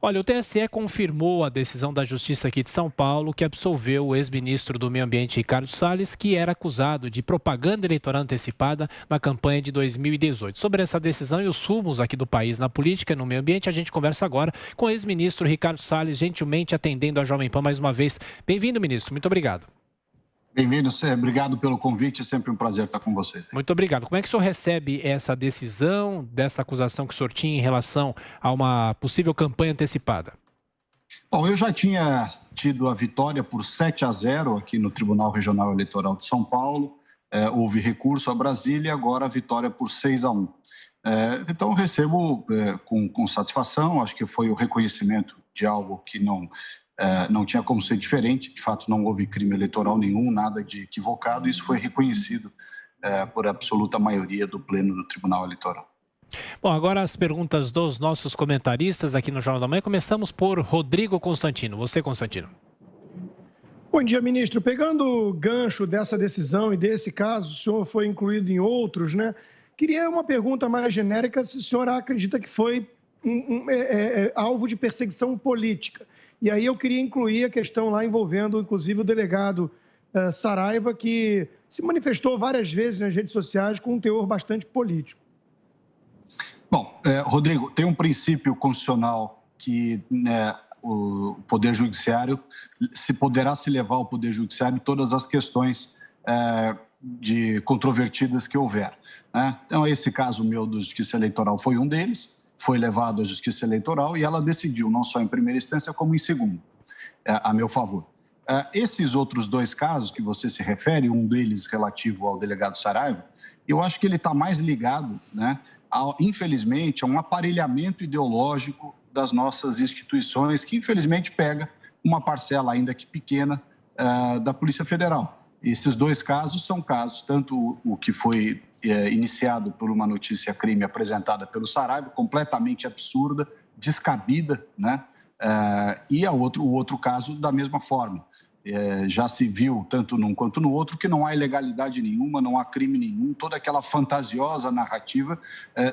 Olha, o TSE confirmou a decisão da Justiça aqui de São Paulo que absolveu o ex-ministro do Meio Ambiente, Ricardo Salles, que era acusado de propaganda eleitoral antecipada na campanha de 2018. Sobre essa decisão e os rumos aqui do país na política e no meio ambiente, a gente conversa agora com o ex-ministro Ricardo Salles, gentilmente atendendo a Jovem Pan mais uma vez. Bem-vindo, ministro. Muito obrigado. Bem-vindo, obrigado pelo convite, é sempre um prazer estar com vocês. Muito obrigado. Como é que o senhor recebe essa decisão, dessa acusação que o senhor tinha em relação a uma possível campanha antecipada? Bom, eu já tinha tido a vitória por 7-0 aqui no Tribunal Regional Eleitoral de São Paulo. Houve recurso a Brasília e agora a vitória por 6-1. Então, eu recebo com satisfação, acho que foi o reconhecimento de algo que não tinha como ser diferente. De fato, não houve crime eleitoral nenhum, nada de equivocado. Isso foi reconhecido por absoluta maioria do Pleno do Tribunal Eleitoral. Bom, agora as perguntas dos nossos comentaristas aqui no Jornal da Manhã. Começamos por Rodrigo Constantino. Você, Constantino. Bom dia, ministro. Pegando o gancho dessa decisão e desse caso, o senhor foi incluído em outros, né? Queria uma pergunta mais genérica, se o senhor acredita que foi alvo de perseguição política. E aí eu queria incluir a questão lá envolvendo, inclusive, o delegado Saraiva, que se manifestou várias vezes nas redes sociais com um teor bastante político. Bom, Rodrigo, tem um princípio constitucional que o Poder Judiciário poderá se levar ao Poder Judiciário todas as questões de controvertidas que houver. Né? Então, esse caso meu da Justiça Eleitoral foi um deles, foi levado à Justiça Eleitoral e ela decidiu, não só em primeira instância, como em segunda, a meu favor. Esses outros dois casos que você se refere, um deles relativo ao delegado Saraiva, eu acho que ele está mais ligado, né, infelizmente, a um aparelhamento ideológico das nossas instituições, que infelizmente pega uma parcela, ainda que pequena, da Polícia Federal. Esses dois casos são casos, tanto o que foi iniciado por uma notícia-crime apresentada pelo Saraiva, completamente absurda, descabida, né? E o outro caso da mesma forma. Já se viu, tanto num quanto no outro, que não há ilegalidade nenhuma, não há crime nenhum, toda aquela fantasiosa narrativa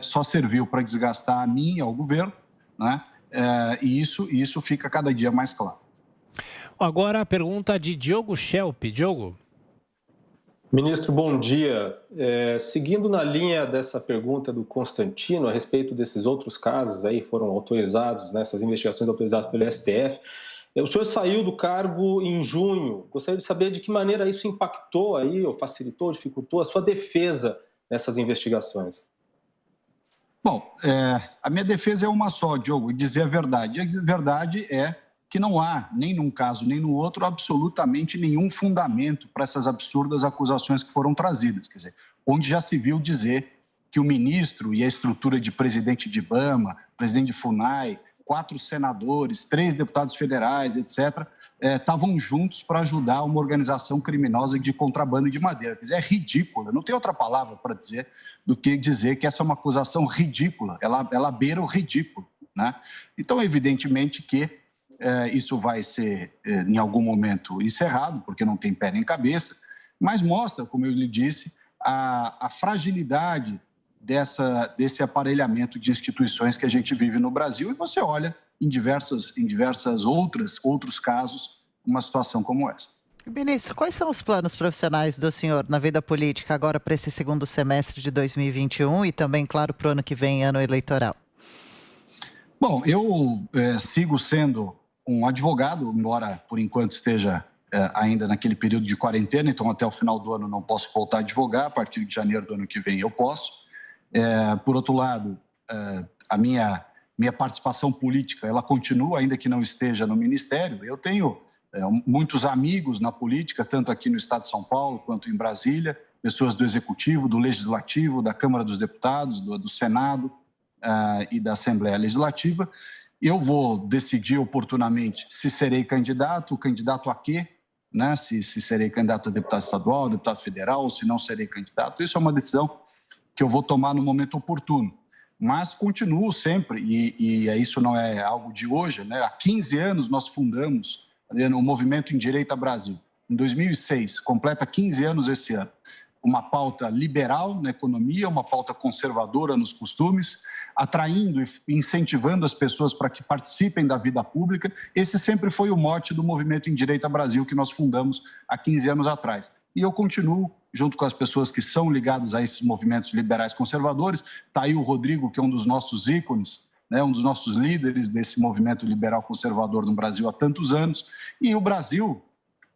só serviu para desgastar a mim e ao governo, né? E isso fica cada dia mais claro. Agora a pergunta de Diogo Schelp. Diogo. Ministro, bom dia. Seguindo na linha dessa pergunta do Constantino a respeito desses outros casos aí foram autorizados, né, essas investigações autorizadas pelo STF, o senhor saiu do cargo em junho. Gostaria de saber de que maneira isso impactou aí, ou facilitou, dificultou a sua defesa nessas investigações. Bom, a minha defesa é uma só, Diogo, dizer a verdade. A verdade é que não há, nem num caso nem no outro, absolutamente nenhum fundamento para essas absurdas acusações que foram trazidas. Quer dizer, onde já se viu dizer que o ministro e a estrutura de presidente de IBAMA, presidente de FUNAI, 4 senadores, 3 deputados federais, etc., estavam juntos para ajudar uma organização criminosa de contrabando de madeira. Quer dizer, é ridícula, não tem outra palavra para dizer do que dizer que essa é uma acusação ridícula, ela beira o ridículo, né? Então, evidentemente que isso vai ser, em algum momento, encerrado, porque não tem pé nem cabeça, mas mostra, como eu lhe disse, a fragilidade desse aparelhamento de instituições que a gente vive no Brasil, e você olha em diversas outros casos uma situação como essa. Ministro, quais são os planos profissionais do senhor na vida política agora para esse segundo semestre de 2021 e também, claro, para o ano que vem, ano eleitoral? Bom, eu sigo sendo um advogado, embora por enquanto esteja ainda naquele período de quarentena, então até o final do ano não posso voltar a advogar, a partir de janeiro do ano que vem eu posso. Por outro lado, a minha participação política, ela continua, ainda que não esteja no Ministério. Eu tenho muitos amigos na política, tanto aqui no estado de São Paulo quanto em Brasília, pessoas do Executivo, do Legislativo, da Câmara dos Deputados, do Senado e da Assembleia Legislativa. Eu vou decidir oportunamente se serei candidato a quê, né? Se serei candidato a deputado estadual, deputado federal, ou se não serei candidato. Isso é uma decisão que eu vou tomar no momento oportuno. Mas continuo sempre, e isso não é algo de hoje, né? Há 15 anos nós fundamos o Movimento Endireita Brasil. Em 2006, completa 15 anos esse ano. uma pauta liberal na economia, uma pauta conservadora nos costumes, atraindo e incentivando as pessoas para que participem da vida pública. Esse sempre foi o mote do Movimento em Direita Brasil, que nós fundamos há 15 anos atrás. E eu continuo, junto com as pessoas que são ligadas a esses movimentos liberais conservadores. Está aí o Rodrigo, que é um dos nossos ícones, né, um dos nossos líderes desse movimento liberal conservador no Brasil há tantos anos. E o Brasil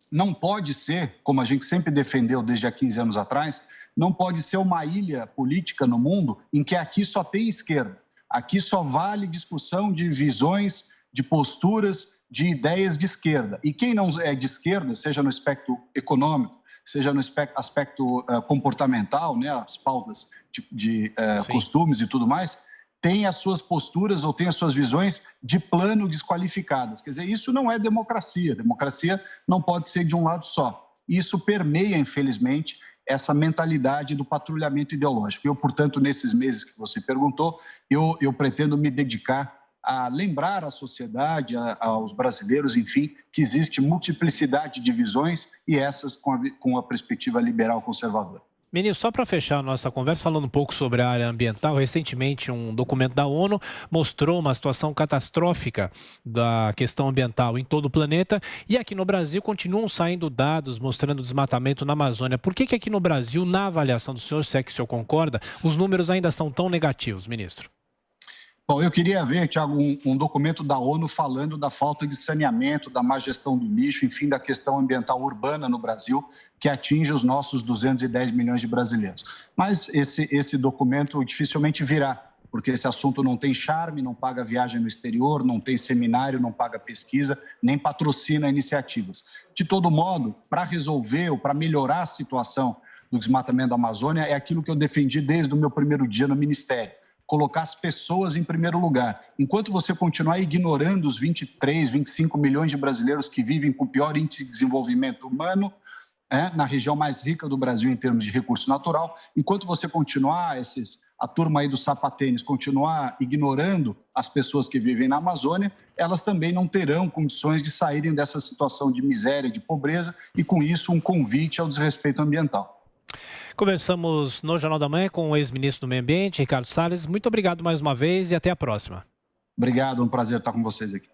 não pode ser, como a gente sempre defendeu desde há 15 anos atrás, não pode ser uma ilha política no mundo em que aqui só tem esquerda. Aqui só vale discussão de visões, de posturas, de ideias de esquerda. E quem não é de esquerda, seja no aspecto econômico, seja no aspecto comportamental, né, as pautas de costumes e tudo mais, tem as suas posturas ou tem as suas visões de plano desqualificadas. Quer dizer, isso não é democracia. Democracia não pode ser de um lado só. Isso permeia, infelizmente, essa mentalidade do patrulhamento ideológico. Eu, portanto, nesses meses que você perguntou, eu pretendo me dedicar a lembrar à sociedade, aos brasileiros, enfim, que existe multiplicidade de visões e essas com a perspectiva liberal conservadora. Ministro, só para fechar a nossa conversa, falando um pouco sobre a área ambiental, recentemente um documento da ONU mostrou uma situação catastrófica da questão ambiental em todo o planeta e aqui no Brasil continuam saindo dados mostrando desmatamento na Amazônia. Por que aqui no Brasil, na avaliação do senhor, se é que o senhor concorda, os números ainda são tão negativos, ministro? Bom, eu queria ver, Tiago, um documento da ONU falando da falta de saneamento, da má gestão do lixo, enfim, da questão ambiental urbana no Brasil, que atinge os nossos 210 milhões de brasileiros. Mas esse documento dificilmente virá, porque esse assunto não tem charme, não paga viagem no exterior, não tem seminário, não paga pesquisa, nem patrocina iniciativas. De todo modo, para resolver ou para melhorar a situação do desmatamento da Amazônia, é aquilo que eu defendi desde o meu primeiro dia no Ministério. Colocar as pessoas em primeiro lugar. Enquanto você continuar ignorando os 23, 25 milhões de brasileiros que vivem com o pior índice de desenvolvimento humano, na região mais rica do Brasil em termos de recurso natural, enquanto você continuar, a turma aí do sapatênis, continuar ignorando as pessoas que vivem na Amazônia, elas também não terão condições de saírem dessa situação de miséria, de pobreza, e com isso um convite ao desrespeito ambiental. Conversamos no Jornal da Manhã com o ex-ministro do Meio Ambiente, Ricardo Salles. Muito obrigado mais uma vez e até a próxima. Obrigado, um prazer estar com vocês aqui.